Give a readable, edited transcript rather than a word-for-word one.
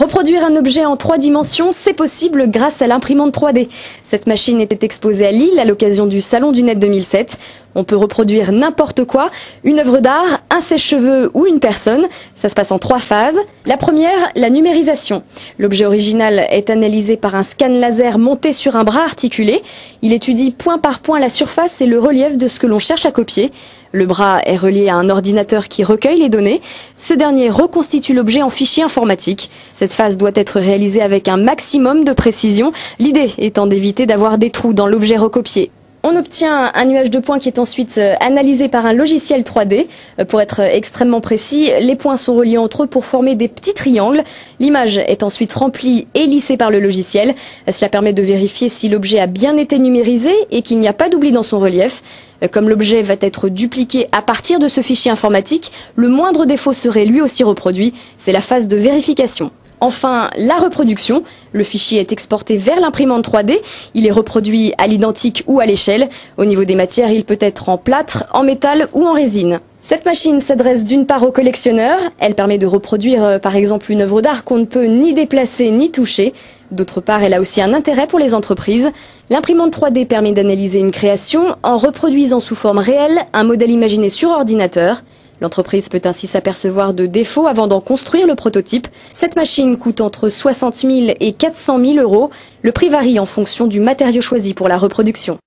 Reproduire un objet en 3 dimensions, c'est possible grâce à l'imprimante 3D. Cette machine était exposée à Lille à l'occasion du Salon du Net 2007. On peut reproduire n'importe quoi, une œuvre d'art, un sèche-cheveux ou une personne. Ça se passe en 3 phases. La première, la numérisation. L'objet original est analysé par un scan laser monté sur un bras articulé. Il étudie point par point la surface et le relief de ce que l'on cherche à copier. Le bras est relié à un ordinateur qui recueille les données. Ce dernier reconstitue l'objet en fichier informatique. Cette phase doit être réalisée avec un maximum de précision, l'idée étant d'éviter d'avoir des trous dans l'objet recopié. On obtient un nuage de points qui est ensuite analysé par un logiciel 3D. Pour être extrêmement précis, les points sont reliés entre eux pour former des petits triangles. L'image est ensuite remplie et lissée par le logiciel. Cela permet de vérifier si l'objet a bien été numérisé et qu'il n'y a pas d'oubli dans son relief. Comme l'objet va être dupliqué à partir de ce fichier informatique, le moindre défaut serait lui aussi reproduit. C'est la phase de vérification. Enfin, la reproduction. Le fichier est exporté vers l'imprimante 3D. Il est reproduit à l'identique ou à l'échelle. Au niveau des matières, il peut être en plâtre, en métal ou en résine. Cette machine s'adresse d'une part aux collectionneurs. Elle permet de reproduire par exemple une œuvre d'art qu'on ne peut ni déplacer ni toucher. D'autre part, elle a aussi un intérêt pour les entreprises. L'imprimante 3D permet d'analyser une création en reproduisant sous forme réelle un modèle imaginé sur ordinateur. L'entreprise peut ainsi s'apercevoir de défauts avant d'en construire le prototype. Cette machine coûte entre 60 000 et 400 000 euros. Le prix varie en fonction du matériau choisi pour la reproduction.